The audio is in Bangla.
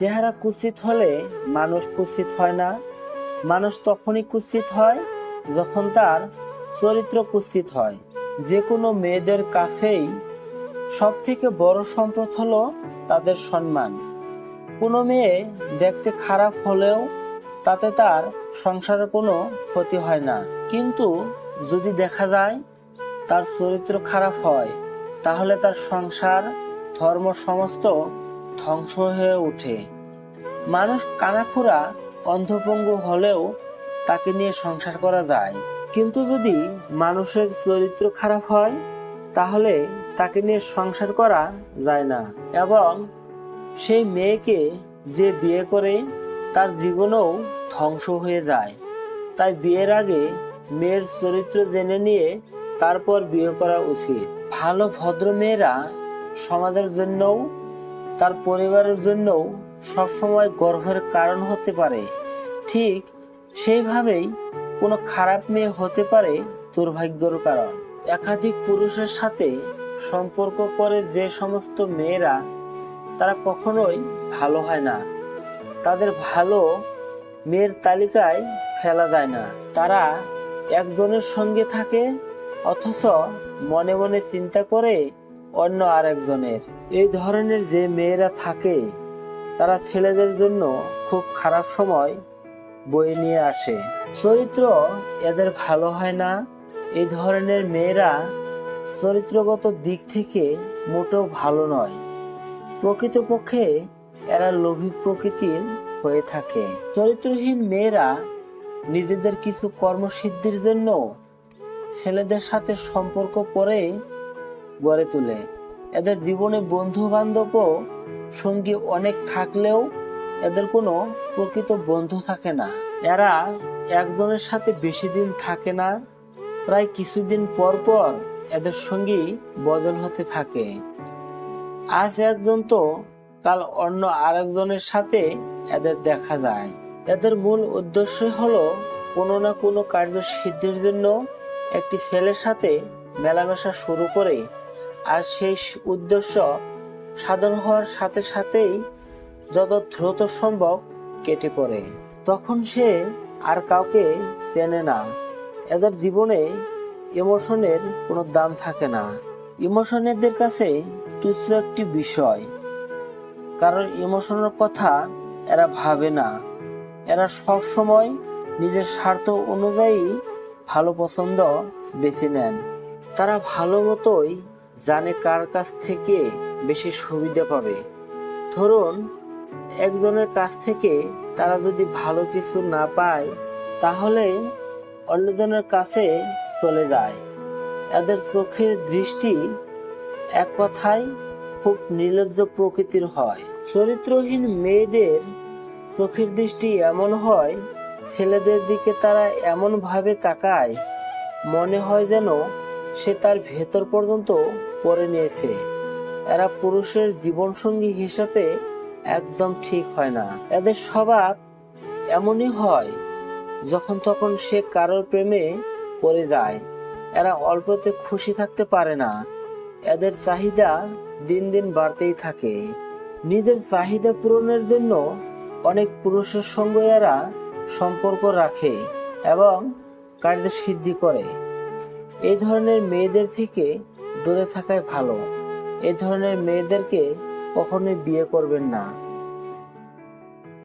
চেহারা কুৎসিত হলে মানুষ কুৎসিত হয় না। মানুষ তখনই কুৎসিত হয় যখন তার চরিত্র কুৎসিত হয়। যে কোনো মেয়েদের কাছেই সব থেকে বড় সম্পদ হলো তাদের সম্মান। কোনো মেয়ে দেখতে খারাপ হলেও তাতে তার সংসারে কোনো ক্ষতি হয় না, কিন্তু যদি দেখা যায় তার চরিত্র খারাপ হয়, তাহলে তার সংসার, ধর্ম সমস্ত ধ্বংস হয়ে ওঠে। মানুষ কানাখোরা, অন্ধপঙ্গু হলেও তাকে নিয়ে সংসার করা যায়, কিন্তু যদি মানুষের চরিত্র খারাপ হয় তাহলে তাকে নিয়ে সংসার করা যায় না। এবং সেই মেয়েকে যে বিয়ে করে তার জীবনও ধ্বংস হয়ে যায়। তাই বিয়ের আগে মেয়ের চরিত্র জেনে নিয়ে তারপর বিয়ে করা উচিত। ভালো ভদ্র মেয়েরা সমাজের জন্যও তার পরিবারের জন্যও সবসময় গর্বের কারণ হতে পারে। ঠিক সেইভাবেই কোনো খারাপ মেয়ে হতে পারে দুর্ভাগ্যের কারণ। একাধিক পুরুষের সাথে সম্পর্ক করে যে সমস্ত মেয়েরা, তারা কখনোই ভালো হয় না। তাদের ভালো মেয়ের তালিকায় ফেলা যায় না। তারা একজনের সঙ্গে থাকে অথচ মনে মনে চিন্তা করে অন্য আরেকজনের। এই ধরনের যে মেয়েরা থাকে তারা ছেলেদের জন্য খুব খারাপ সময় বয়ে নিয়ে আসে। চরিত্র এদের ভালো হয় না। এই ধরনের মেয়েরা চরিত্রগত দিক থেকে মোটেও ভালো নয়। প্রকৃতপক্ষে এরা লোভী প্রকৃতির হয়ে থাকে। চরিত্রহীন মেয়েরা নিজেদের কিছু কর্মসিদ্ধির জন্য ছেলেদের সাথে সম্পর্ক করে গড়ে তোলে। এদের জীবনে বন্ধু বান্ধব ও সঙ্গী অনেক থাকলেও এদের কোনো প্রকৃত বন্ধু থাকে না। এরা একজনের সাথে বেশি দিন থাকে না। প্রায় কিছুদিন পর পর এদের সঙ্গী বদল হতে থাকে। আজ একজন তো কাল অন্য আরেকজনের সাথে এদের দেখা যায়। এদের মূল উদ্দেশ্য হলো কোনো না কোনো কার্য সিদ্ধির জন্য একটি ছেলের সাথে মেলামেশা শুরু করে, আর সেই উদ্দেশ্য সাধন হওয়ার সাথে সাথেই যত দ্রুত সম্ভব কেটে পড়ে। তখন সে আর কাউকে চেনে না। এদের জীবনে ইমোশনের কোনো দাম থাকে না। ইমোশন এদের কাছে তুচ্ছ একটি বিষয়, কারণ ইমোশনের কথা এরা ভাবে না। এরা সব সময় নিজের স্বার্থ অনুযায়ী ভালো পছন্দ বেছে নেন। তারা ভালো মতোই জানে কার কাছ থেকে বেশি সুবিধা পাবে। ধরুন, একজনের কাছ থেকে তারা যদি ভালো কিছু না পায় তাহলে অন্যজনের কাছে চলে যায়। এদের চোখের দৃষ্টি এক কথায় খুব নির্লজ্জ প্রকৃতির হয়। চরিত্রহীন মেয়েদের চোখের দৃষ্টি এমন হয়, ছেলেদের দিকে তারা এমন ভাবে তাকায়, মনে হয় যেন সে তার ভেতর পর্যন্ত পড়ে নিয়েছে। এরা পুরুষের জীবনসঙ্গী হিসেবে একদম ঠিক হয় না। এদের স্বভাব এমনই হয়, যখন তখন সে কারোর প্রেমে পড়ে যায়। এরা অল্পতে খুশি থাকতে পারে না। এদের চাহিদা দিন দিন বাড়তেই থাকে। নিজের চাহিদা পূরণের জন্য অনেক পুরুষের সঙ্গে এরা সম্পর্ক রাখে এবং কার্যসিদ্ধি করে। এই ধরনের মেয়েদের থেকে দূরে থাকাই ভালো। এই ধরনের মেয়েদেরকে কখনোই বিয়ে করবেন না।